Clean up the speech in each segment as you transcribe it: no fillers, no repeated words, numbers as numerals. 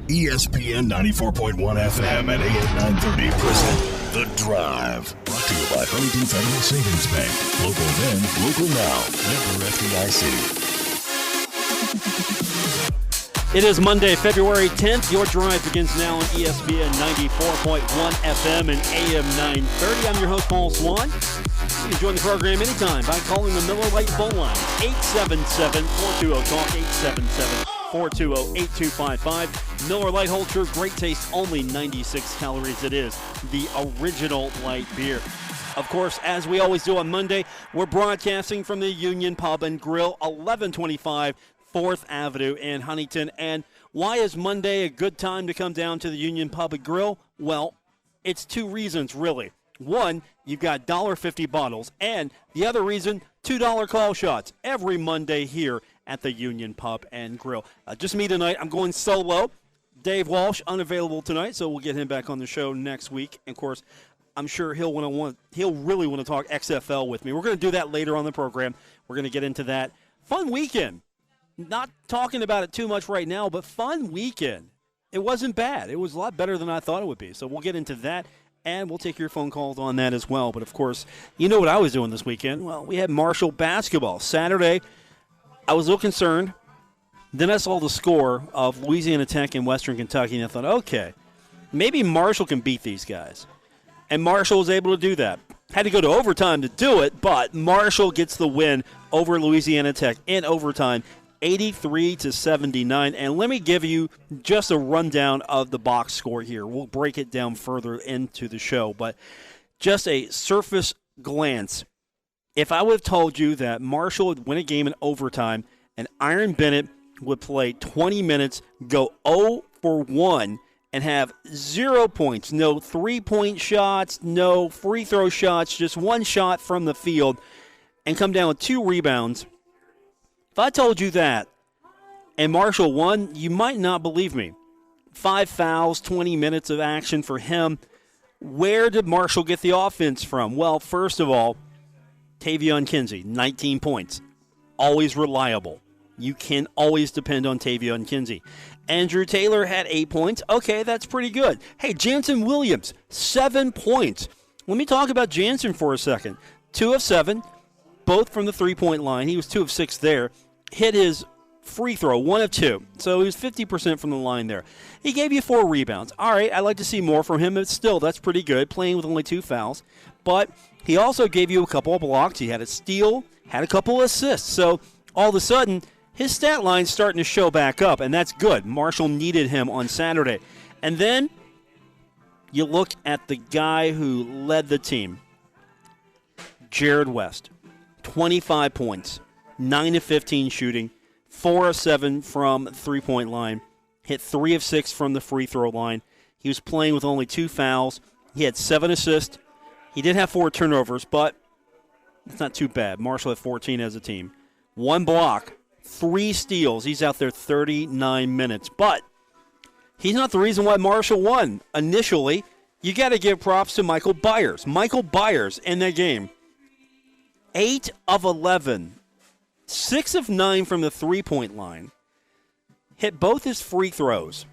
ESPN 94.1 FM and AM 930 present The Drive. Brought to you by Huntington Federal Savings Bank. Local then, local now. Member FDIC. It is Monday, February 10th. Your Drive begins now on ESPN 94.1 FM and AM 930. I'm your host, Paul Swann. You can join the program anytime by calling the Miller Lite phone line, 877-420-TALK, 877-420-8255. Miller Lite holds true, great taste, only 96 calories. It is the original light beer. Of course, as we always do on Monday, we're broadcasting from the Union Pub and Grill, 1125 4th Avenue in Huntington. And why is Monday a good time to come down to the Union Pub and Grill? Well, it's two reasons, really. One, you've got $1.50 bottles, and the other reason, $2 call shots every Monday here at the Union Pub and Grill. Just me tonight. I'm going solo. Dave Walsh, unavailable tonight, so we'll get him back on the show next week. And of course, I'm sure he'll really want to talk XFL with me. We're going to do that later on the program. We're going to get into that. Fun weekend. Not talking about it too much right now, but fun weekend. It wasn't bad. It was a lot better than I thought it would be. So we'll get into that, and we'll take your phone calls on that as well. But, of course, you know what I was doing this weekend. Well, we had Marshall basketball. Saturday, I was a little concerned. Then I saw the score of Louisiana Tech and Western Kentucky, and I thought, okay, maybe Marshall can beat these guys. And Marshall was able to do that. Had to go to overtime to do it, but Marshall gets the win over Louisiana Tech in overtime, 83-79. And let me give you just a rundown of the box score here. We'll break it down further into the show, but just a surface glance. If I would have told you that Marshall would win a game in overtime and Iron Bennett would play 20 minutes, go 0 for 1, and have 0 points, no three-point shots, no free throw shots, just one shot from the field, and come down with 2 rebounds. If I told you that and Marshall won, you might not believe me. 5 fouls, 20 minutes of action for him. Where did Marshall get the offense from? Well, first of all, Tavion Kinsey, 19 points. Always reliable. You can always depend on Tavion Kinsey. Andrew Taylor had 8 points. Okay, that's pretty good. Hey, Jansen Williams, 7 points. Let me talk about Jansen for a second. 2 of 7, both from the three-point line. He was 2 of 6 there. Hit his free throw, 1 of 2. So he was 50% from the line there. He gave you 4 rebounds. All right, I'd like to see more from him, but still, that's pretty good, playing with only 2 fouls. But he also gave you a couple of blocks. He had a steal, had a couple of assists. So all of a sudden, his stat line's starting to show back up, and that's good. Marshall needed him on Saturday. And then you look at the guy who led the team, Jared West, 25 points, 9 of 15 shooting, 4 of 7 from three-point line, hit 3 of 6 from the free throw line. He was playing with only 2 fouls. He had 7 assists. He did have 4 turnovers, but it's not too bad. Marshall had 14 as a team. 1 block. 3 steals. He's out there 39 minutes. But he's not the reason why Marshall won. Initially, you got to give props to Michael Byers. Michael Byers in that game, 8 of 11, 6 of 9 from the three-point line, hit both his free throws,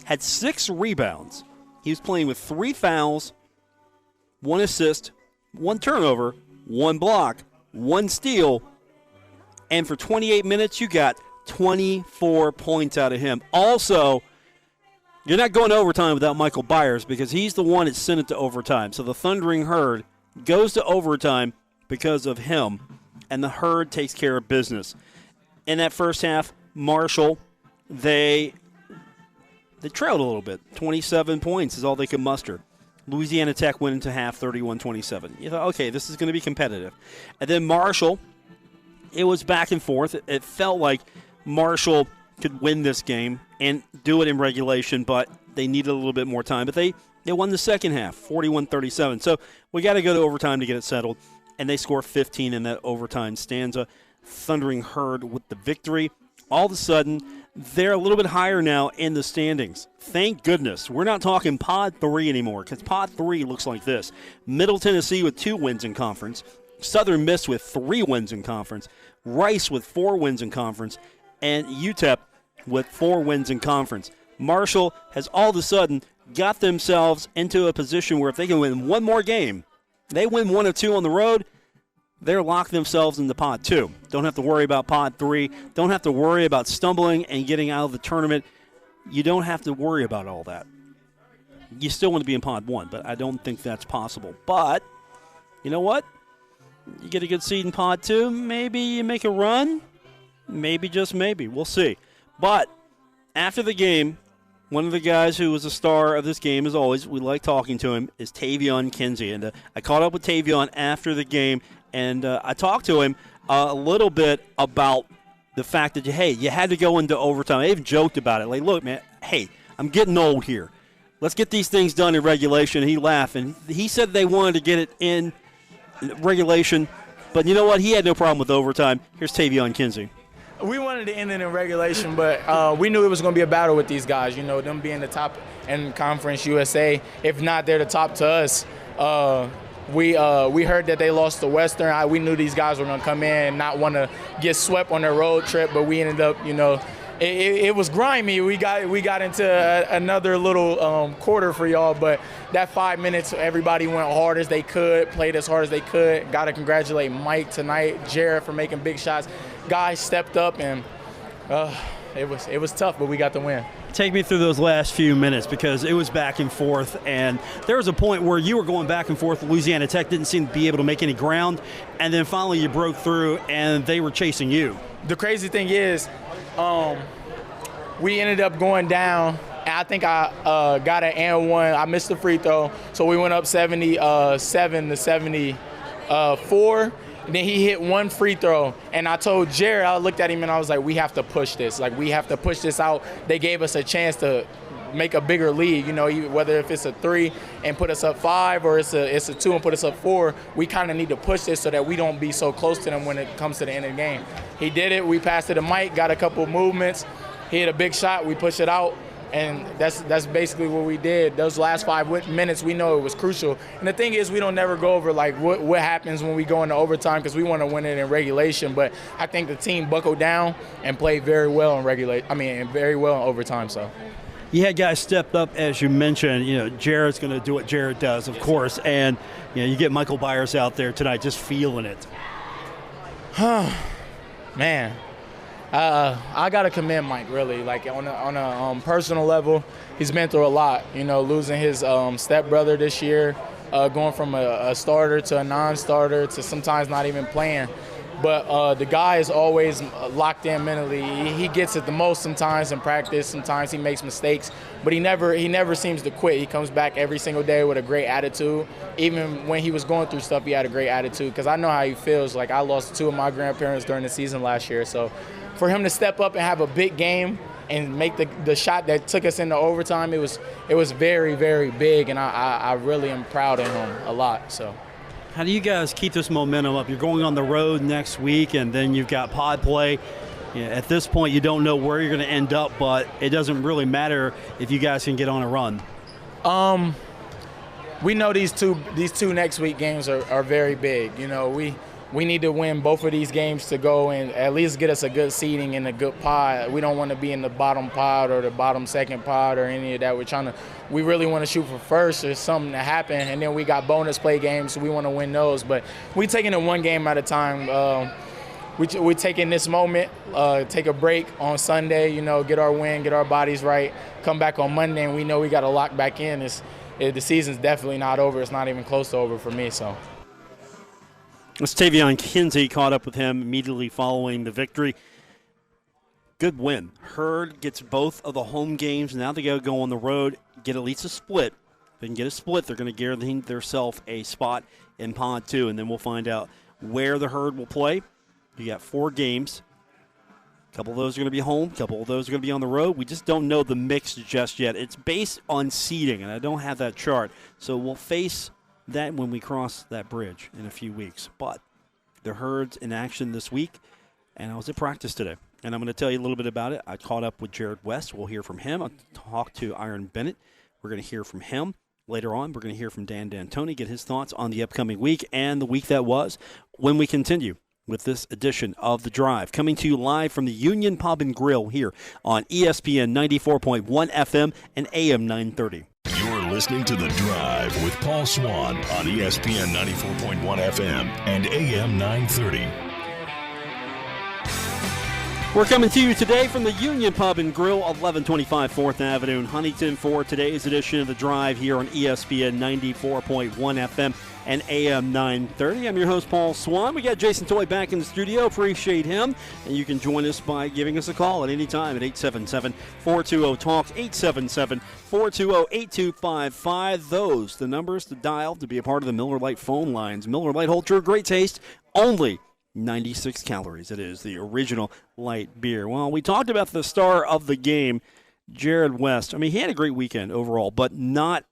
had 6 rebounds. He was playing with 3 fouls, 1 assist, 1 turnover, 1 block, 1 steal, and for 28 minutes, you got 24 points out of him. Also, you're not going to overtime without Michael Byers because he's the one that sent it to overtime. So the Thundering Herd goes to overtime because of him, and the Herd takes care of business. In that first half, Marshall, they trailed a little bit. 27 points is all they could muster. Louisiana Tech went into half 31-27. You thought, okay, this is going to be competitive. And then Marshall, it was back and forth. It felt like Marshall could win this game and do it in regulation, but they needed a little bit more time. But they won the second half, 41-37. So we got to go to overtime to get it settled, and they score 15 in that overtime stanza. Thundering Herd with the victory. All of a sudden, they're a little bit higher now in the standings. Thank goodness. We're not talking Pod 3 anymore because Pod 3 looks like this. Middle Tennessee with 2 wins in conference. Southern Miss with 3 wins in conference. Rice with 4 wins in conference. And UTEP with 4 wins in conference. Marshall has all of a sudden got themselves into a position where if they can win one more game, they win 1 of 2 on the road, they're locked themselves into pot 2. Don't have to worry about pot 3. Don't have to worry about stumbling and getting out of the tournament. You don't have to worry about all that. You still want to be in pot 1, but I don't think that's possible. But, you know what? You get a good seed in pot 2, maybe you make a run. Maybe, just maybe. We'll see. But after the game, one of the guys who was a star of this game, as always, we like talking to him, is Tavion Kinsey. And I caught up with Tavion after the game, and I talked to him a little bit about the fact that, hey, you had to go into overtime. I even joked about it. Like, look, man, hey, I'm getting old here. Let's get these things done in regulation. And he laughed, and he said they wanted to get it in regulation. But you know what? He had no problem with overtime. Here's Tavion Kinsey. We wanted to end it in regulation, but we knew it was going to be a battle with these guys. You know, them being the top in Conference USA. If not, they're the top to us. We heard that they lost to Western. We knew these guys were going to come in and not want to get swept on their road trip, but we ended up, you know, it was grimy. We got into another little quarter for y'all, but that 5 minutes, everybody went hard as they could, played as hard as they could. Got to congratulate Mike tonight, Jared for making big shots. Guys stepped up, and it was tough, but we got the win. Take me through those last few minutes, because it was back and forth, and there was a point where you were going back and forth. Louisiana Tech didn't seem to be able to make any ground, and then finally you broke through, and they were chasing you. The crazy thing is, we ended up going down. I think I got an and one. I missed the free throw, so we went up 77 to 74. And then he hit one free throw, and I told Jared, I looked at him and I was like, we have to push this. Like, we have to push this out. They gave us a chance to make a bigger lead, you know, whether if it's a 3 and put us up 5 or it's a 2 and put us up 4, we kind of need to push this so that we don't be so close to them when it comes to the end of the game. He did it. We passed it to Mike, got a couple of movements. He hit a big shot. We pushed it out. And that's basically what we did. Those last 5 minutes, we know it was crucial. And the thing is, we don't never go over like what happens when we go into overtime, because we want to win it in regulation. But I think the team buckled down and played very well in very well in overtime. So you had guys stepped up, as you mentioned. You know, Jared's going to do what Jared does, of course, and you know, you get Michael Byers out there tonight, just feeling it. Man. I gotta commend Mike, really. Like on a personal level, he's been through a lot. You know, losing his stepbrother this year, going from a starter to a non-starter to sometimes not even playing. But the guy is always locked in mentally. He gets it the most sometimes in practice. Sometimes he makes mistakes, but he never seems to quit. He comes back every single day with a great attitude. Even when he was going through stuff, he had a great attitude, because I know how he feels. Like, I lost 2 of my grandparents during the season last year, so for him to step up and have a big game and make the shot that took us into overtime, it was very, very big, and I really am proud of him a lot. So, how do you guys keep this momentum up? You're going on the road next week, and then you've got pod play. Yeah, at this point, you don't know where you're going to end up, but it doesn't really matter if you guys can get on a run. We know these two next week games are very big. You know, we need to win both of these games to go and at least get us a good seeding and a good pod. We don't want to be in the bottom pod or the bottom second pod or any of that. We really want to shoot for first or something to happen, and then we got bonus play games, so we want to win those. But we taking it one game at a time. We taking this moment, take a break on Sunday, you know, get our win, get our bodies right, come back on Monday, and we know we got to lock back in. The season's definitely not over. It's not even close to over for me, so. It's Tavion Kinsey. Caught up with him immediately following the victory. Good win. Herd gets both of the home games. Now they got to go on the road, get at least a split. If they can get a split, they're going to guarantee themselves a spot in Pod 2, and then we'll find out where the Herd will play. You got 4 games. A couple of those are going to be home. A couple of those are going to be on the road. We just don't know the mix just yet. It's based on seeding, and I don't have that chart. So we'll face that when we cross that bridge in a few weeks. But the Herd's in action this week, and I was at practice today. And I'm going to tell you a little bit about it. I caught up with Jared West. We'll hear from him. I'll talk to Iron Bennett. We're going to hear from him. Later on, we're going to hear from Dan D'Antoni, get his thoughts on the upcoming week and the week that was when we continue with this edition of The Drive. Coming to you live from the Union Pub and Grill here on ESPN 94.1 FM and AM 930. You're listening to The Drive with Paul Swann on ESPN 94.1 FM and AM 930. We're coming to you today from the Union Pub and Grill, 1125 4th Avenue in Huntington for today's edition of The Drive here on ESPN 94.1 FM and AM 930. I'm your host, Paul Swann. We got Jason Toy back in the studio. Appreciate him. And you can join us by giving us a call at any time at 877-420-TALK, 877-420-8255. Those, the numbers to dial to be a part of the Miller Lite phone lines. Miller Lite, hold true, great taste, only 96 calories. It is the original light beer. Well, we talked about the star of the game, Jared West. I mean, he had a great weekend overall, but not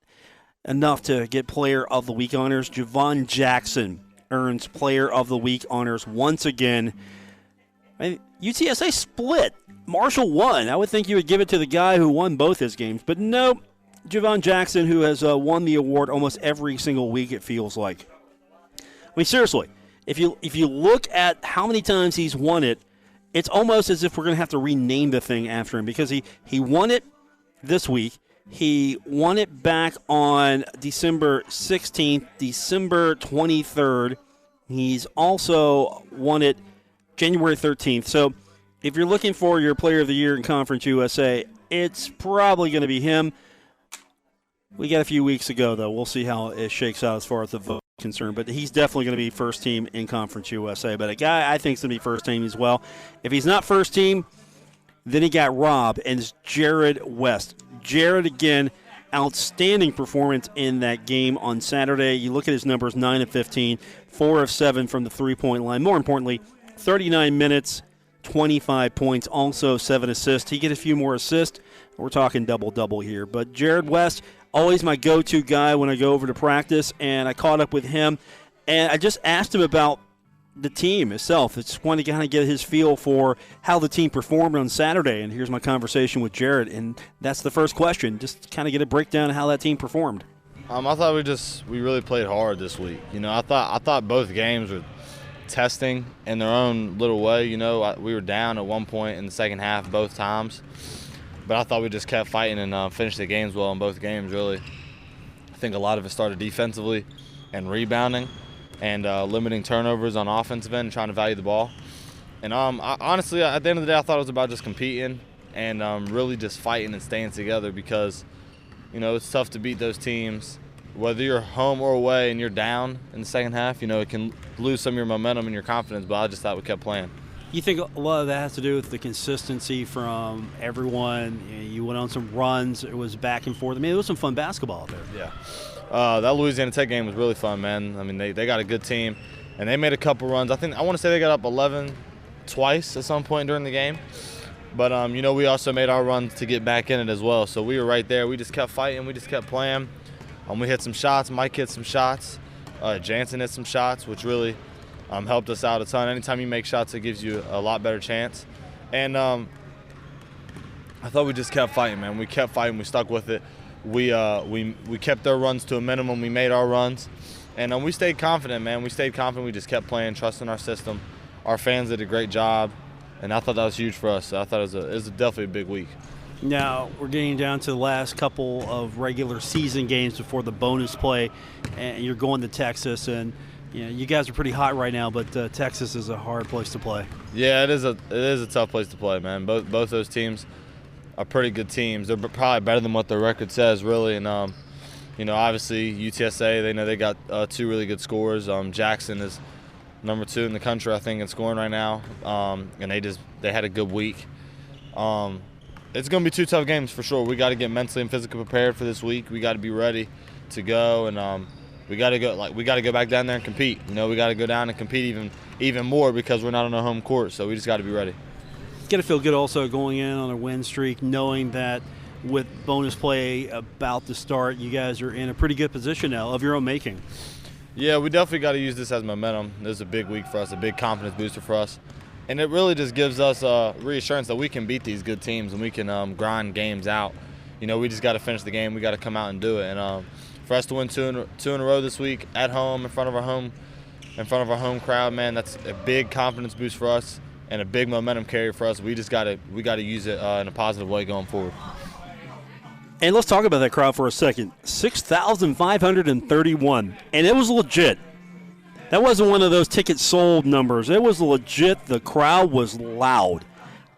enough to get Player of the Week honors. Javon Jackson earns Player of the Week honors once again. UTSA split. Marshall won. I would think you would give it to the guy who won both his games, but no. Javon Jackson, who has won the award almost every single week, it feels like. I mean, seriously. If you look at how many times he's won it, it's almost as if we're going to have to rename the thing after him because he won it this week. He won it back on December 16th, December 23rd. He's also won it January 13th. So if you're looking for your Player of the Year in Conference USA, it's probably going to be him. We got a few weeks ago, though. We'll see how it shakes out as far as the vote is concerned. But he's definitely going to be first team in Conference USA. But a guy I think is going to be first team as well. If he's not first team, then he got robbed, and it's Jared West. Jared, again, outstanding performance in that game on Saturday. You look at his numbers, 9 of 15, 4 of 7 from the three-point line. More importantly, 39 minutes, 25 points, also 7 assists. He get a few more assists. We're talking double-double here. But Jared West, always my go-to guy when I go over to practice, and I caught up with him, and I just asked him about the team itself. I just wanted to kind of get his feel for how the team performed on Saturday, and here's my conversation with Jared, and that's the first question, just kind of get a breakdown of how that team performed. I thought we really played hard this week. You know, I thought both games were testing in their own little way. You know, we were down at one point in the second half both times, but I thought we just kept fighting and finished the games well in both games, really. I think a lot of it started defensively and rebounding and limiting turnovers on offensive end and trying to value the ball. And honestly, at the end of the day, I thought it was about just competing and really just fighting and staying together because, you know, it's tough to beat those teams. Whether you're home or away and you're down in the second half, you know, it can lose some of your momentum and your confidence, but I just thought we kept playing. You think a lot of that has to do with the consistency from everyone? You went on some runs. It was back and forth. I mean, it was some fun basketball out there. Yeah. That Louisiana Tech game was really fun, man. I mean, they got a good team, and they made a couple runs. I want to say they got up 11 twice at some point during the game. But, you know, we also made our runs to get back in it as well. So we were right there. We just kept fighting. We just kept playing. We hit some shots. Mike hit some shots. Jansen hit some shots, which really helped us out a ton. Anytime you make shots, it gives you a lot better chance. And I thought we just kept fighting, man. We kept fighting. We stuck with it. We kept their runs to a minimum. We made our runs. And we stayed confident, man. We stayed confident. We just kept playing, trusting our system. Our fans did a great job. And I thought that was huge for us. So I thought it was definitely a big week. Now, we're getting down to the last couple of regular season games before the bonus play. And you're going to Texas. And you know, you guys are pretty hot right now, but Texas is a hard place to play. Yeah, it is a tough place to play, man. Both those teams are pretty good teams. They're probably better than what their record says, really. And, you know, obviously UTSA, they know they got two really good scorers. Jackson is number 2 in the country, I think, in scoring right now. And they had a good week. It's going to be 2 tough games for sure. We got to get mentally and physically prepared for this week. We got to be ready to go, and we got to go back down there and compete. You know, we got to go down and compete even more because we're not on our home court. So we just got to be ready. Got to feel good also going in on a win streak, knowing that with bonus play about to start, you guys are in a pretty good position now of your own making. Yeah, we definitely got to use this as momentum. This is a big week for us, a big confidence booster for us. And it really just gives us reassurance that we can beat these good teams and we can grind games out. You know, we just got to finish the game. We got to come out and do it. And for us to win two in a row this week at home in front of our home in front of our home crowd, man, that's a big confidence boost for us and a big momentum carry for us. We gotta use it in a positive way going forward. And let's talk about that crowd for a second. 6,531, and it was legit. That wasn't one of those tickets sold numbers. It was legit. The crowd was loud.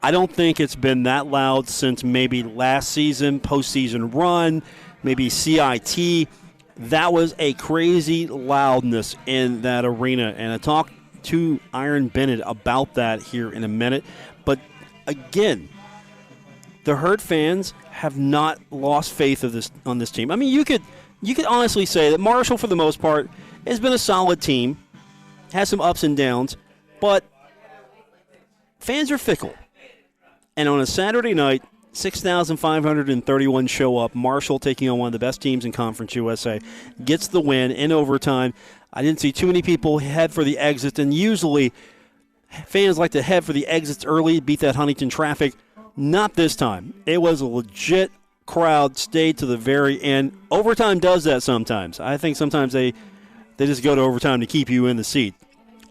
I don't think it's been that loud since maybe last season, postseason run, maybe CIT. That was a crazy loudness in that arena, and I talked to Iron Bennett about that here in a minute. But again, the Herd fans have not lost faith on this team. I mean, you could honestly say that Marshall, for the most part, has been a solid team, has some ups and downs, but fans are fickle. And on a Saturday night, 6,531 show up. Marshall, taking on one of the best teams in Conference USA, gets the win in overtime. I didn't see too many people head for the exits, and usually fans like to head for the exits early, beat that Huntington traffic. Not this time. It was a legit crowd, stayed to the very end. Overtime does that sometimes. I think sometimes they just go to overtime to keep you in the seat.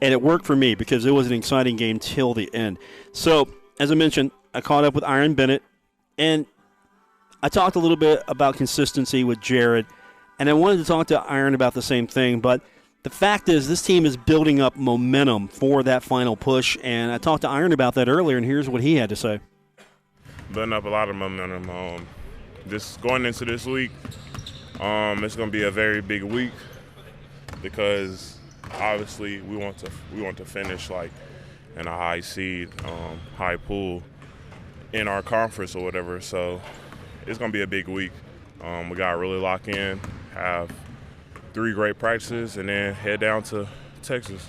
And it worked for me because it was an exciting game till the end. So, as I mentioned, I caught up with Iron Bennett, and I talked a little bit about consistency with Jared, and I wanted to talk to Iron about the same thing, but the fact is this team is building up momentum for that final push, and I talked to Iron about that earlier, and here's what he had to say. Building up a lot of momentum. Just going into this week, it's going to be a very big week because obviously we want to finish like in a high seed, high pool in our conference or whatever. So it's going to be a big week. We got to really lock in, have 3 great practices, and then head down to Texas,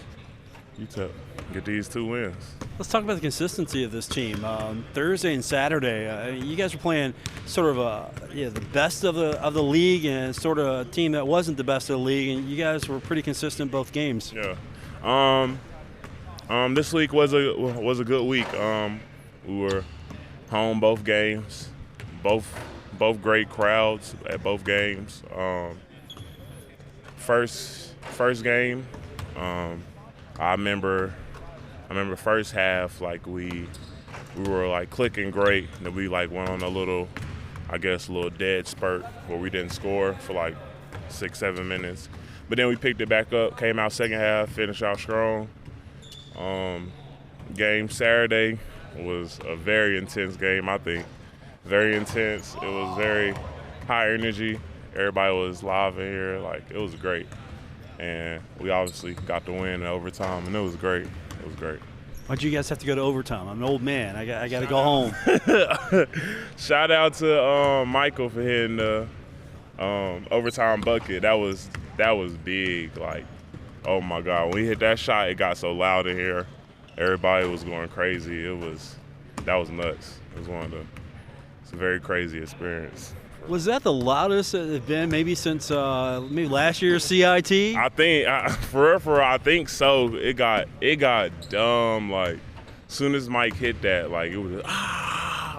UTEP, get these 2 wins. Let's talk about the consistency of this team. Thursday and Saturday, you guys were playing sort of the best of the league and sort of a team that wasn't the best of the league, and you guys were pretty consistent both games. Yeah. This week was a good week. We were home both games, both great crowds at both games. First game, I remember first half, like we were like clicking great, and then we like went on a little dead spurt where we didn't score for like 6-7 minutes, but then we picked it back up, came out second half, finished out strong. Game Saturday was a very intense game, I think. Very intense. It was very high energy. Everybody was live in here. Like, it was great. And we obviously got the win in overtime, and it was great. It was great. Why'd you guys have to go to overtime? I'm an old man. I got to go home. Shout out to Michael for hitting the overtime bucket. That was big. Like, oh my God, when we hit that shot, it got so loud in here. Everybody was going crazy. That was nuts. It's a very crazy experience. Was that the loudest it had been maybe since maybe last year's CIT? I think for real, I think so. It got dumb. Like, as soon as Mike hit that, like it was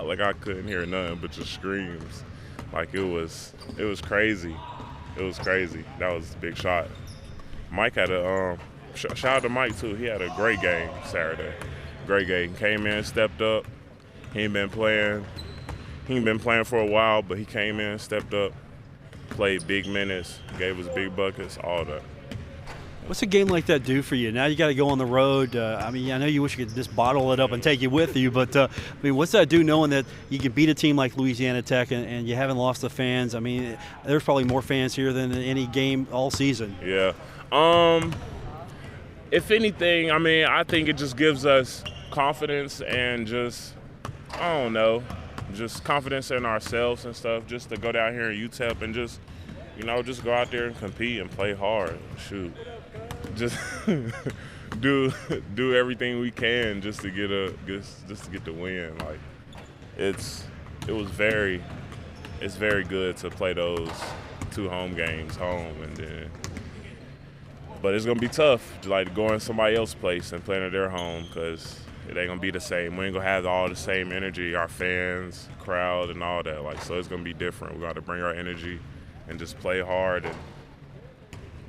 like I couldn't hear nothing but just screams. Like it was crazy. It was crazy. That was a big shot. Mike had a shout out to Mike too. He had a great game Saturday. Great game. Came in, stepped up. He ain't been playing for a while, but he came in, stepped up, played big minutes, gave us big buckets, all that. What's a game like that do for you? Now you got to go on the road. I know you wish you could just bottle it up and take it with you, but what's that do knowing that you can beat a team like Louisiana Tech and you haven't lost the fans? I mean, there's probably more fans here than any game all season. Yeah. If anything, I mean, I think it just gives us confidence and just, I don't know, just confidence in ourselves and stuff, just to go down here in UTEP and just go out there and compete and play hard. Shoot. Just do everything we can just to get the win. Like it's very good to play those 2 home games home, but it's gonna be tough, like going somebody else's place and playing at their home, because it ain't gonna be the same. We ain't gonna have all the same energy, our fans, crowd, and all that. Like, so it's gonna be different. We got to bring our energy and just play hard and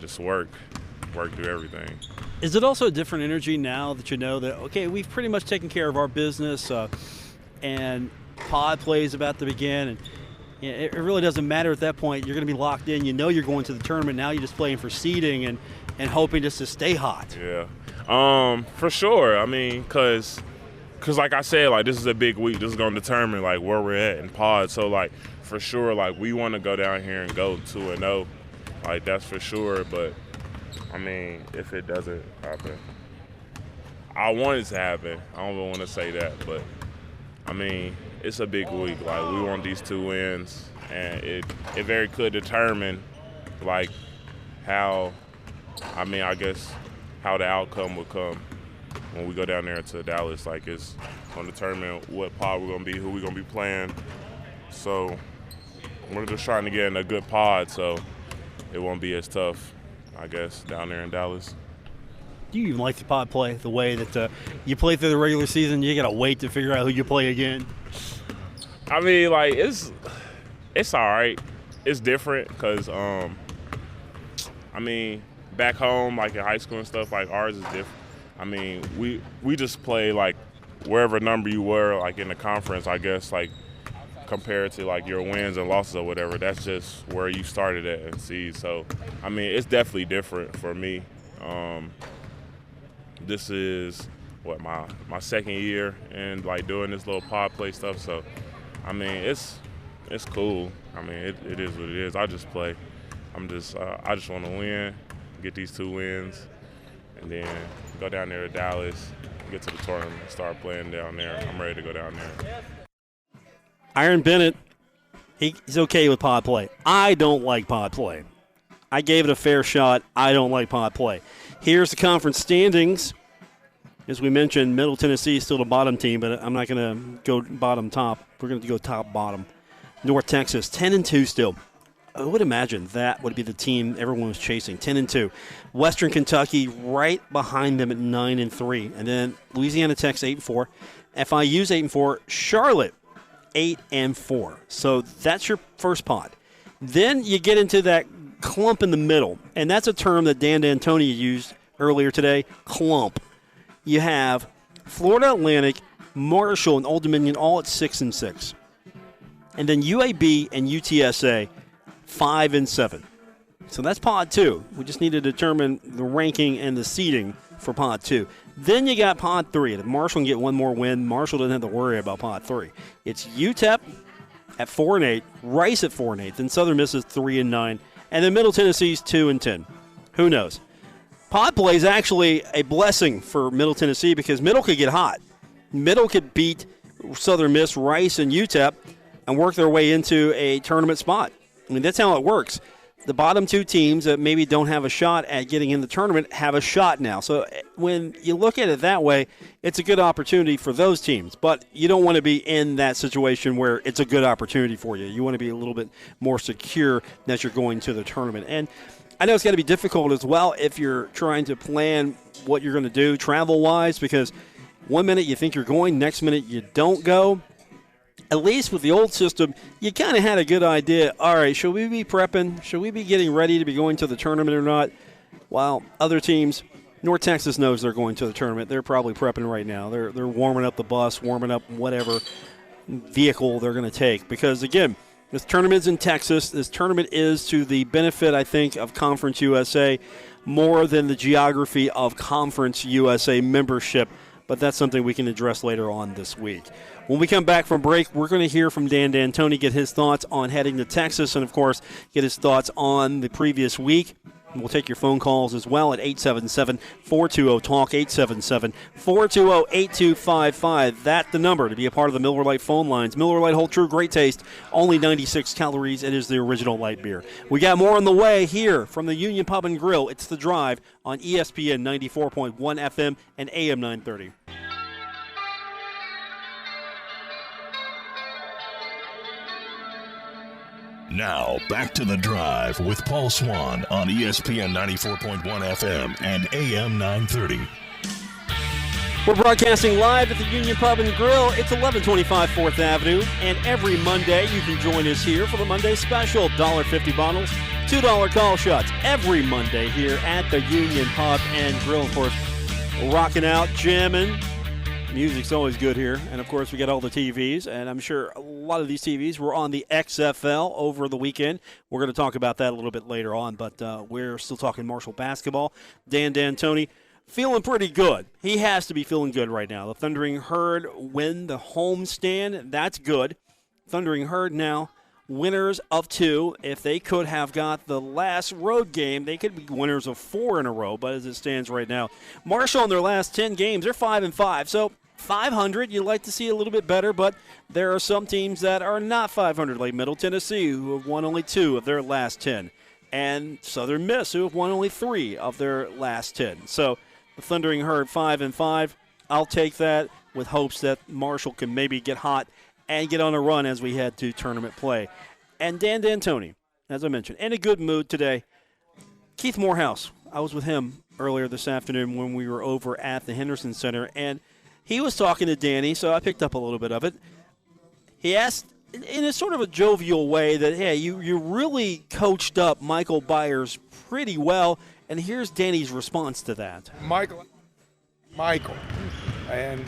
just work. work through everything. Is it also a different energy now that you know that, okay, we've pretty much taken care of our business and pod play is about to begin, and it really doesn't matter at that point. You're going to be locked in. You know you're going to the tournament. Now you're just playing for seeding and hoping just to stay hot. Yeah, for sure. I mean, because like I said, like, this is a big week. This is going to determine, like, where we're at in pod. So, like, for sure, like, we want to go down here and go 2-0. Like, that's for sure. But, I mean, if it doesn't happen, I want it to happen. I don't even want to say that. But, I mean, it's a big week. Like, we want these 2 wins. And it very could determine, like, how, I mean, I guess how the outcome will come when we go down there to Dallas. Like, it's going to determine what pod we're going to be, who we're going to be playing. So we're just trying to get in a good pod so it won't be as tough, I guess, down there in Dallas. Do you even like the pod play, the way that you play through the regular season, you got to wait to figure out who you play again? I mean, like, it's all right. It's different because, I mean, back home, like in high school and stuff, like, ours is different. I mean, we just play, like, wherever number you were, like, in the conference, I guess, like, compared to, like, your wins and losses or whatever. That's just where you started at and see. So, I mean, it's definitely different for me. This is, my second year and, like, doing this little pod play stuff. So, I mean, it's cool. I mean, it is what it is. I just play. I just want to win, get these 2 wins, and then go down there to Dallas, get to the tournament, start playing down there. I'm ready to go down there. Iron Bennett, he's okay with pod play. I don't like pod play. I gave it a fair shot. I don't like pod play. Here's the conference standings. As we mentioned, Middle Tennessee is still the bottom team, but I'm not going to go bottom top. We're going to go top bottom. North Texas, 10-2 still. I would imagine that would be the team everyone was chasing, 10-2. Western Kentucky right behind them at 9-3. And then Louisiana Tech's 8-4. FIU's 8-4. Charlotte, 8-4. So that's your first pod. Then you get into that clump in the middle, and that's a term that Dan D'Antoni used earlier today, clump. You have Florida Atlantic, Marshall, and Old Dominion all at 6-6. And then UAB and UTSA, 5-7. So that's pod 2. We just need to determine the ranking and the seeding for pod 2. Then you got pod 3. If Marshall can get one more win, Marshall doesn't have to worry about pod 3. It's UTEP at 4-8, Rice at 4-8, then Southern Miss is 3-9, and then Middle Tennessee's 2-10. Who knows? Pod play is actually a blessing for Middle Tennessee because Middle could get hot. Middle could beat Southern Miss, Rice, and UTEP and work their way into a tournament spot. I mean, that's how it works. The bottom 2 teams that maybe don't have a shot at getting in the tournament have a shot now. So when you look at it that way, it's a good opportunity for those teams. But you don't want to be in that situation where it's a good opportunity for you. You want to be a little bit more secure that you're going to the tournament. And I know it's got to be difficult as well if you're trying to plan what you're going to do travel-wise, because one minute you think you're going, next minute you don't go. At least with the old system, you kind of had a good idea. All right, should we be prepping? Should we be getting ready to be going to the tournament or not? While other teams, North Texas knows they're going to the tournament. They're probably prepping right now. They're warming up the bus, warming up whatever vehicle they're going to take. Because, again, this tournament's in Texas. This tournament is to the benefit, I think, of Conference USA more than the geography of Conference USA membership. But that's something we can address later on this week. When we come back from break, we're going to hear from Dan D'Antoni, get his thoughts on heading to Texas, and, of course, get his thoughts on the previous week. And we'll take your phone calls as well at 877-420-TALK, 877-420-8255. That's the number to be a part of the Miller Lite phone lines. Miller Lite, hold true, great taste, only 96 calories. It is the original light beer. We got more on the way here from the Union Pub and Grill. It's The Drive on ESPN 94.1 FM and AM 930. Now, back to The Drive with Paul Swann on ESPN 94.1 FM and AM 930. We're broadcasting live at the Union Pub and Grill. It's 1125 4th Avenue, and every Monday you can join us here for the Monday special. $1.50 bottles, $2 call shots. Every Monday here at the Union Pub and Grill. Of course, rocking out, jamming. Music's always good here. And, of course, we got all the TVs, and I'm sure a lot of these TVs were on the XFL over the weekend. We're going to talk about that a little bit later on, but we're still talking Marshall basketball. Dan D'Antoni feeling pretty good. He has to be feeling good right now. The Thundering Herd win the homestand. That's good. Thundering Herd now winners of 2. If they could have got the last road game, they could be winners of 4 in a row. But as it stands right now, Marshall in their last 10 games, they're 5-5. So 500, you'd like to see a little bit better, but there are some teams that are not 500, like Middle Tennessee, who have won only 2 of their last 10, and Southern Miss, who have won only 3 of their last 10. So the Thundering Herd 5-5. I'll take that with hopes that Marshall can maybe get hot and get on a run as we head to tournament play. And Dan D'Antoni, as I mentioned, in a good mood today. Keith Morehouse, I was with him earlier this afternoon when we were over at the Henderson Center, and he was talking to Danny, so I picked up a little bit of it. He asked in a sort of a jovial way that, hey, you really coached up Michael Byers pretty well. And here's Danny's response to that. Michael. And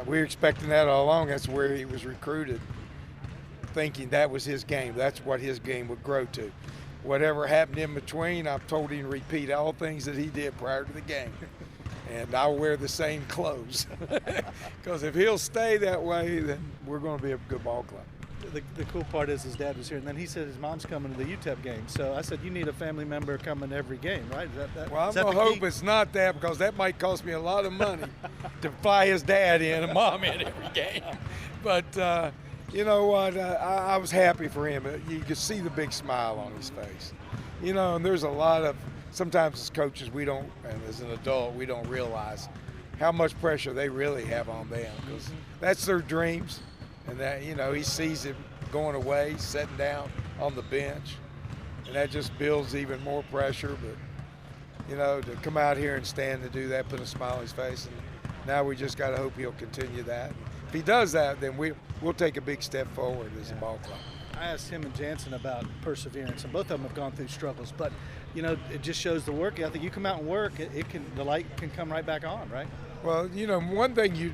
we were expecting that all along. That's where he was recruited, thinking that was his game. That's what his game would grow to. Whatever happened in between, I've told him to repeat all things that he did prior to the game. And I'll wear the same clothes. Because if he'll stay that way, then we're going to be a good ball club. The cool part is his dad was here, and then he said his mom's coming to the UTEP game. So I said, you need a family member coming to every game, right? Well, I'm going to hope it's not that, because that might cost me a lot of money to fly his dad in and mom in every game. But you know what? I was happy for him. You could see the big smile on his face. You know, and there's a lot of, sometimes as coaches, we don't, and as an adult, we don't realize how much pressure they really have on them, because that's their dreams. And that, you know, he sees him going away, sitting down on the bench, and that just builds even more pressure. But, you know, to come out here and stand to do that, put a smile on his face, and now we just got to hope he'll continue that. If he does that, then we'll take a big step forward as a ball club. I asked him and Jansen about perseverance, and both of them have gone through struggles. But, you know, it just shows the work ethic. You come out and work, the light can come right back on, right? Well, you know, one thing you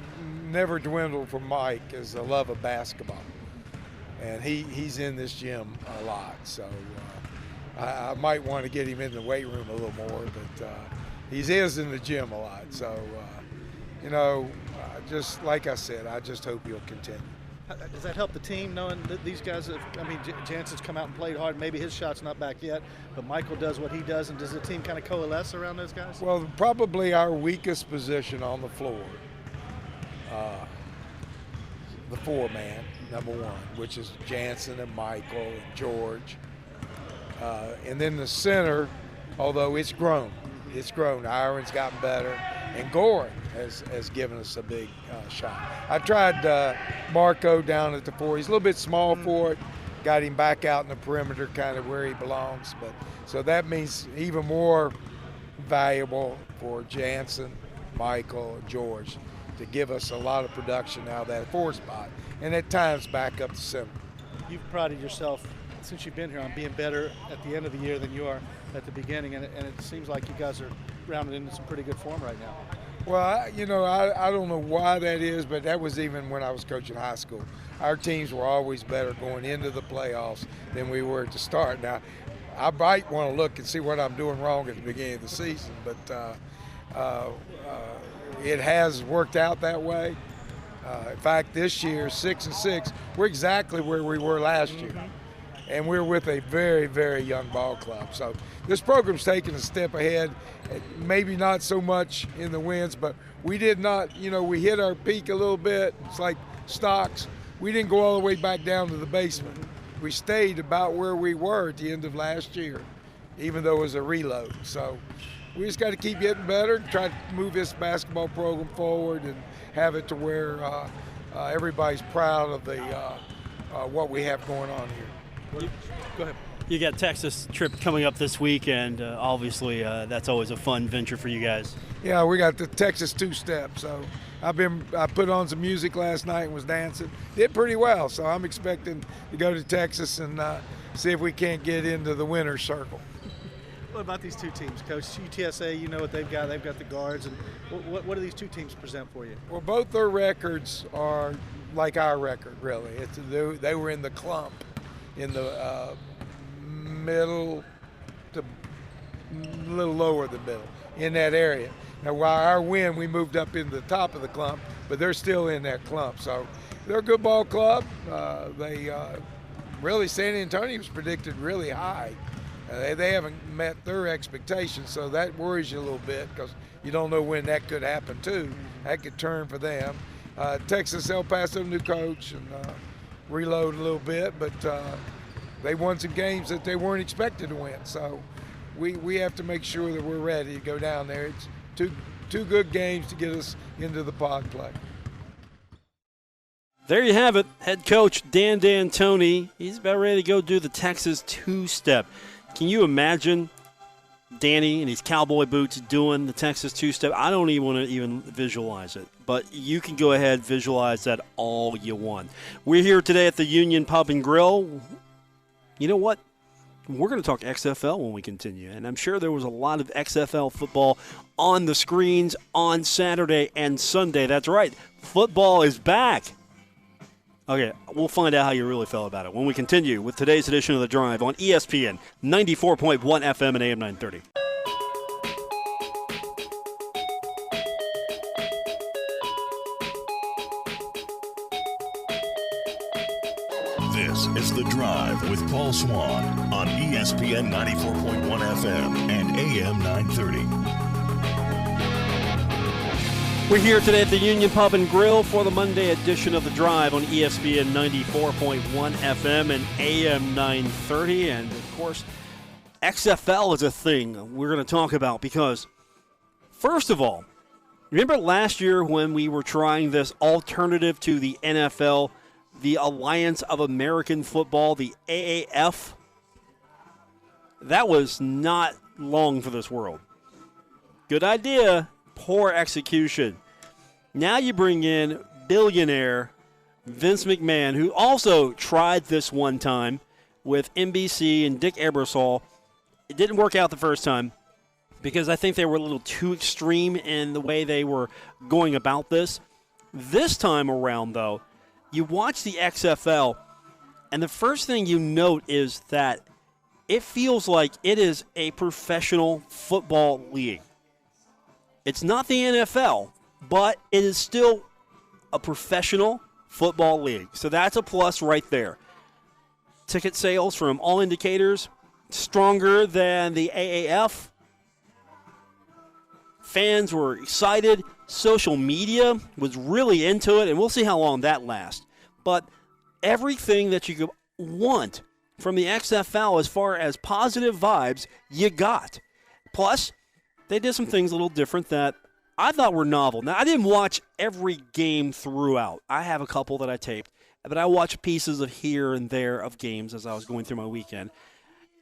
never dwindled from Mike is the love of basketball, and he's in this gym a lot. So I might want to get him in the weight room a little more, but he is in the gym a lot. So you know, just like I said, I just hope he'll continue. Does that help the team, knowing that these guys have, I mean, Jansen's come out and played hard. Maybe his shot's not back yet, but Michael does what he does, and does the team kind of coalesce around those guys? Well, probably our weakest position on the floor, the 4-man, number 1, which is Jansen and Michael and George. And then the center, although it's grown. Iron's gotten better, and Gorin has given us a big shot. I tried Marco down at the 4. He's a little bit small for it. Got him back out in the perimeter, kind of where he belongs. But so that means even more valuable for Jansen, Michael, and George to give us a lot of production now that 4 spot, and at times back up the center. You've prided yourself since you've been here on being better at the end of the year than you are at the beginning, and it seems like you guys are rounded into some pretty good form right now. Well, I don't know why that is, but that was even when I was coaching high school. Our teams were always better going into the playoffs than we were at the start. Now, I might want to look and see what I'm doing wrong at the beginning of the season, but it has worked out that way. In fact, this year, 6-6, we're exactly where we were last year. And we're with a very, very young ball club. So this program's taken a step ahead, maybe not so much in the wins, but we did not, we hit our peak a little bit. It's like stocks. We didn't go all the way back down to the basement. We stayed about where we were at the end of last year, even though it was a reload. So we just got to keep getting better and try to move this basketball program forward and have it to where everybody's proud of the what we have going on here. Go ahead. You got Texas trip coming up this week, and obviously that's always a fun venture for you guys. Yeah, we got the Texas two-step. So I put on some music last night and was dancing. Did pretty well. So I'm expecting to go to Texas and see if we can't get into the winner's circle. What about these two teams, Coach? UTSA, you know what they've got. They've got the guards. And what do these two teams present for you? Well, both their records are like our record, really. They were in the clump, in the middle to a little lower than middle, in that area. Now, while our win, we moved up into the top of the clump, but they're still in that clump. So they're a good ball club. Really, San Antonio was predicted really high. They haven't met their expectations, so that worries you a little bit because you don't know when that could happen too. That could turn for them. Texas, El Paso, new coach, and reload a little bit, but they won some games that they weren't expected to win. So we have to make sure that we're ready to go down there. It's two good games to get us into the pod play. There you have it. Head coach Dan D'Antoni. He's about ready to go do the Texas two-step. Can you imagine Danny in his cowboy boots doing the Texas two-step? I don't even want to even visualize it, but you can go ahead and visualize that all you want. We're here today at the Union Pub and Grill. You know what? We're going to talk XFL when we continue, and I'm sure there was a lot of XFL football on the screens on Saturday and Sunday. That's right. Football is back. Okay, we'll find out how you really felt about it when we continue with today's edition of The Drive on ESPN 94.1 FM and AM 930. This is The Drive with Paul Swann on ESPN 94.1 FM and AM 930. We're here today at the Union Pub and Grill for the Monday edition of The Drive on ESPN 94.1 FM and AM 930. And, of course, XFL is a thing we're going to talk about because, first of all, remember last year when we were trying this alternative to the NFL, the Alliance of American Football, the AAF? That was not long for this world. Good idea. Poor execution. Now you bring in billionaire Vince McMahon, who also tried this one time with NBC and Dick Ebersol. It didn't work out the first time because I think they were a little too extreme in the way they were going about this. This time around, though, you watch the XFL, and the first thing you note is that it feels like it is a professional football league. It's not the NFL, but it is still a professional football league. So that's a plus right there. Ticket sales from all indicators stronger than the AAF. Fans were excited. Social media was really into it, and we'll see how long that lasts. But everything that you could want from the XFL as far as positive vibes, you got. Plus, they did some things a little different that I thought were novel. Now, I didn't watch every game throughout. I have a couple that I taped, but I watched pieces of here and there of games as I was going through my weekend.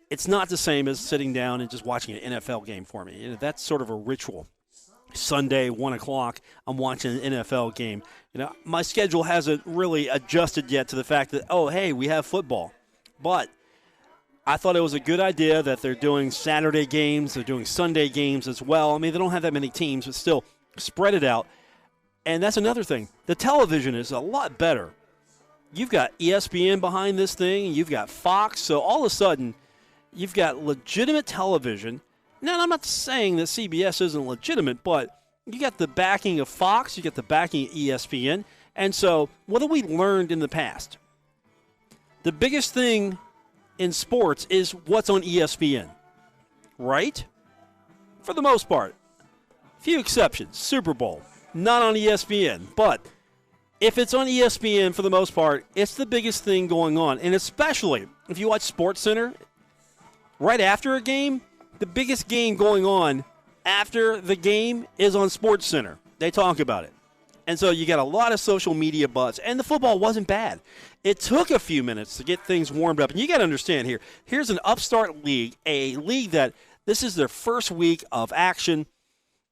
It's not the same as sitting down and just watching an NFL game for me. You know, that's sort of a ritual. Sunday, 1 o'clock, I'm watching an NFL game. You know, my schedule hasn't really adjusted yet to the fact that, oh, hey, we have football. But I thought it was a good idea that they're doing Saturday games, they're doing Sunday games as well. I mean, they don't have that many teams, but still spread it out. And that's another thing. The television is a lot better. You've got ESPN behind this thing, you've got Fox, so all of a sudden you've got legitimate television. Now, I'm not saying that CBS isn't legitimate, but you got the backing of Fox, you got the backing of ESPN. And so what have we learned in the past? The biggest thing in sports is what's on ESPN, right? For the most part. Few exceptions. Super Bowl, not on ESPN. But if it's on ESPN for the most part, it's the biggest thing going on. And especially if you watch SportsCenter, right after a game, the biggest game going on after the game is on SportsCenter. They talk about it. And so you got a lot of social media buzz, and the football wasn't bad. It took a few minutes to get things warmed up. And you got to understand here, here's an upstart league, a league that this is their first week of action.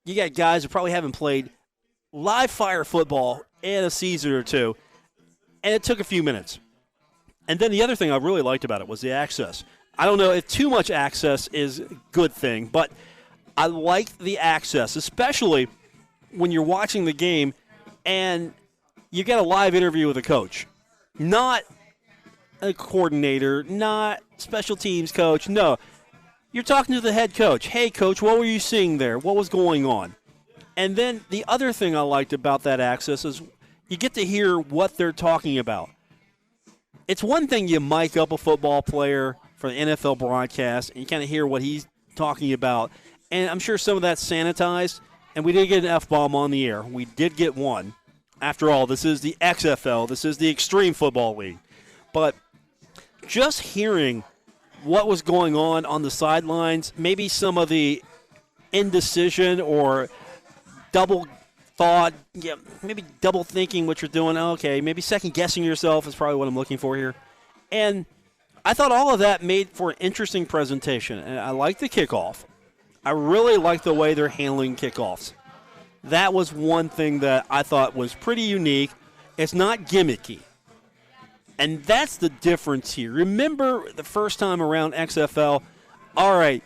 You got guys who probably haven't played live fire football in a season or two, and it took a few minutes. And then the other thing I really liked about it was the access. I don't know if too much access is a good thing, but I like the access, especially when you're watching the game and you get a live interview with a coach. Not a coordinator, not special teams coach. No, you're talking to the head coach. Hey, coach, what were you seeing there? What was going on? And then the other thing I liked about that access is you get to hear what they're talking about. It's one thing you mic up a football player for the NFL broadcast, and you kind of hear what he's talking about. And I'm sure some of that's sanitized, and we did get an F-bomb on the air. We did get one. After all, this is the XFL. This is the Extreme Football League. But just hearing what was going on the sidelines, maybe some of the indecision or double thought, maybe double thinking what you're doing. Okay, maybe second guessing yourself is probably what I'm looking for here. And I thought all of that made for an interesting presentation. And I like the kickoff. I really like the way they're handling kickoffs. That was one thing that I thought was pretty unique. It's not gimmicky. And that's the difference here. Remember the first time around XFL, all right,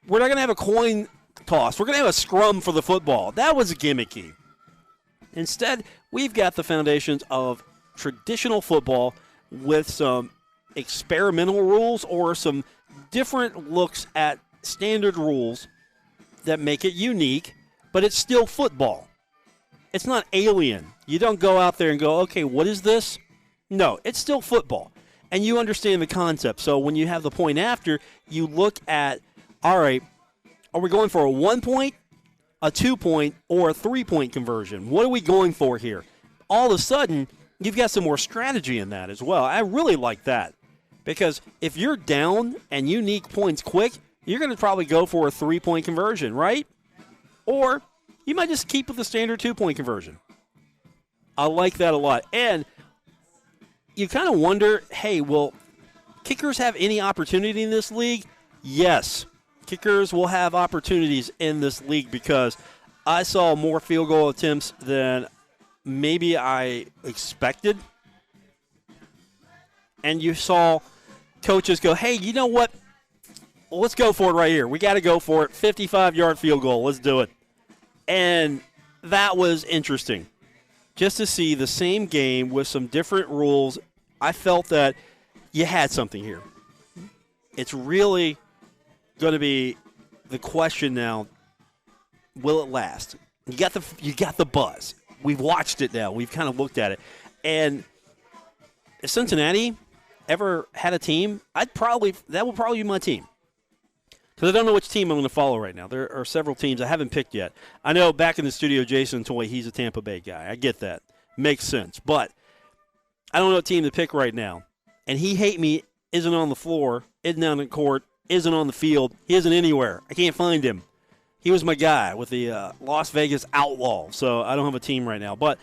we're not going to have a coin toss. We're going to have a scrum for the football. That was gimmicky. Instead, we've got the foundations of traditional football with some experimental rules or some different looks at standard rules that make it unique, but it's still football. It's not alien. You don't go out there and go, okay, what is this? No, it's still football. And you understand the concept. So when you have the point after, you look at, all right, are we going for a 1 point, a 2 point, or a 3 point conversion? What are we going for here? All of a sudden, you've got some more strategy in that as well. I really like that. Because if you're down and you need points quick, you're going to probably go for a 3 point conversion, right? Or you might just keep with the standard 2 point conversion. I like that a lot. And you kind of wonder, hey, will kickers have any opportunity in this league? Yes. Kickers will have opportunities in this league because I saw more field goal attempts than maybe I expected. And you saw coaches go, hey, you know what? Let's go for it right here. We got to go for it. 55-yard field goal. Let's do it. And that was interesting. Just to see the same game with some different rules, I felt that you had something here. It's really going to be the question now, will it last? You got the buzz. We've watched it now. We've kind of looked at it. And if Cincinnati ever had a team, that would probably be my team. Because I don't know which team I'm going to follow right now. There are several teams I haven't picked yet. I know back in the studio, Jason Toy, he's a Tampa Bay guy. I get that. Makes sense. But I don't know what team to pick right now. And he hate me isn't on the floor, isn't on the court, isn't on the field. He isn't anywhere. I can't find him. He was my guy with the Las Vegas Outlaws. So I don't have a team right now. But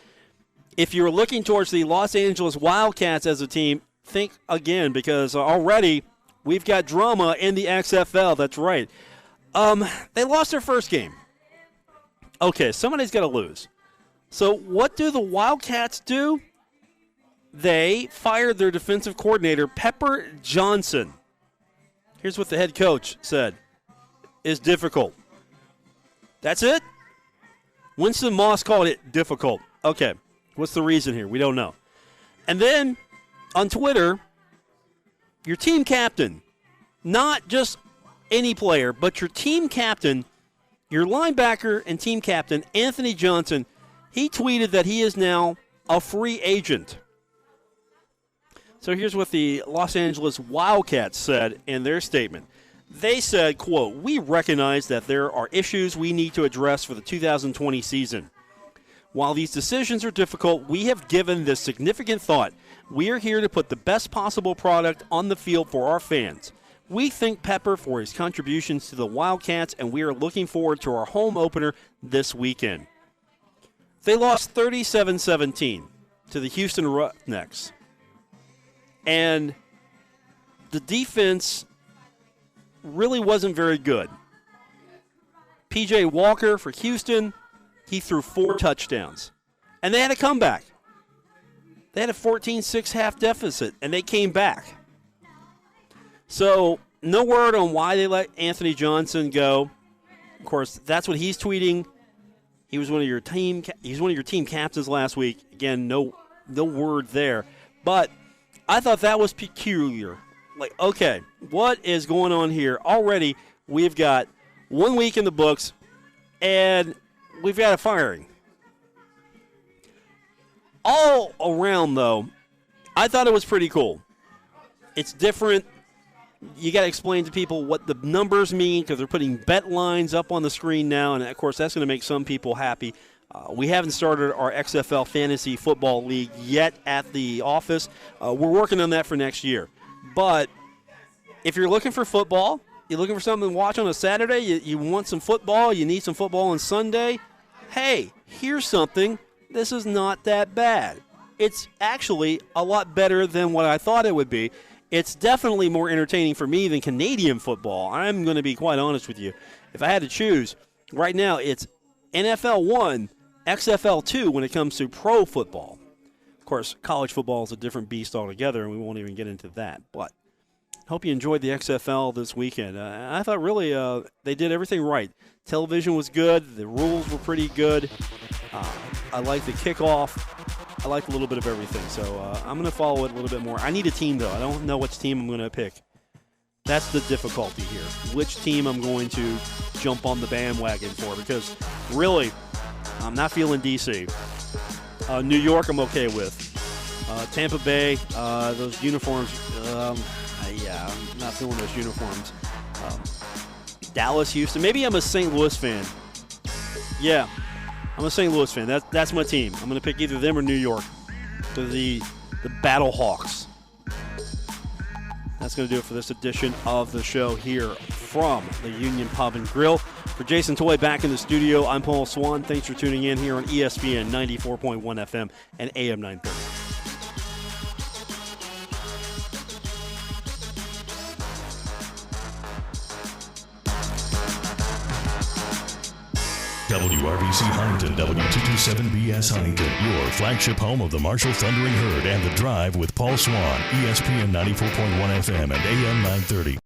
if you're looking towards the Los Angeles Wildcats as a team, think again because already – we've got drama in the XFL. That's right. They lost their first game. Okay, somebody's got to lose. So what do the Wildcats do? They fired their defensive coordinator, Pepper Johnson. Here's what the head coach said. Is difficult. That's it? Winston Moss called it difficult. Okay, what's the reason here? We don't know. And then on Twitter, your team captain, not just any player, but your team captain, your linebacker and team captain, Anthony Johnson, he tweeted that he is now a free agent. So here's what the Los Angeles Wildcats said in their statement. They said, quote, "We recognize that there are issues we need to address for the 2020 season. While these decisions are difficult, we have given this significant thought. We are here to put the best possible product on the field for our fans. We thank Pepper for his contributions to the Wildcats, and we are looking forward to our home opener this weekend." They lost 37-17 to the Houston Roughnecks. And the defense really wasn't very good. P.J. Walker for Houston, he threw 4 touchdowns. And they had a comeback. They had a 14-6 half deficit, and they came back. So, no word on why they let Anthony Johnson go. Of course, that's what he's tweeting. He was one of your team captains last week. Again, no word there. But I thought that was peculiar. Like, okay, what is going on here? Already, we've got 1 week in the books, and we've got a firing. All around, though, I thought it was pretty cool. It's different. You got to explain to people what the numbers mean because they're putting bet lines up on the screen now, and, of course, that's going to make some people happy. We haven't started our XFL Fantasy Football League yet at the office. We're working on that for next year. But if you're looking for football, you're looking for something to watch on a Saturday, you want some football, you need some football on Sunday, hey, here's something. This is not that bad. It's actually a lot better than what I thought it would be. It's definitely more entertaining for me than Canadian football. I'm going to be quite honest with you. If I had to choose, right now it's NFL 1, XFL 2 when it comes to pro football. Of course, college football is a different beast altogether, and we won't even get into that. But hope you enjoyed the XFL this weekend. I thought really they did everything right. Television was good. The rules were pretty good. I like the kickoff. I like a little bit of everything. So I'm going to follow it a little bit more. I need a team, though. I don't know which team I'm going to pick. That's the difficulty here. Which team I'm going to jump on the bandwagon for. Because, really, I'm not feeling D.C. New York I'm okay with. Tampa Bay, those uniforms, yeah, I'm not feeling those uniforms. Dallas, Houston. Maybe I'm a St. Louis fan. Yeah, I'm a St. Louis fan. That's my team. I'm going to pick either them or New York. The Battle Hawks. That's going to do it for this edition of the show here from the Union Pub and Grill. For Jason Toy back in the studio, I'm Paul Swann. Thanks for tuning in here on ESPN 94.1 FM and AM 930. WRBC Huntington, W227BS Huntington, your flagship home of the Marshall Thundering Herd and The Drive with Paul Swann, ESPN 94.1 FM and AM 930.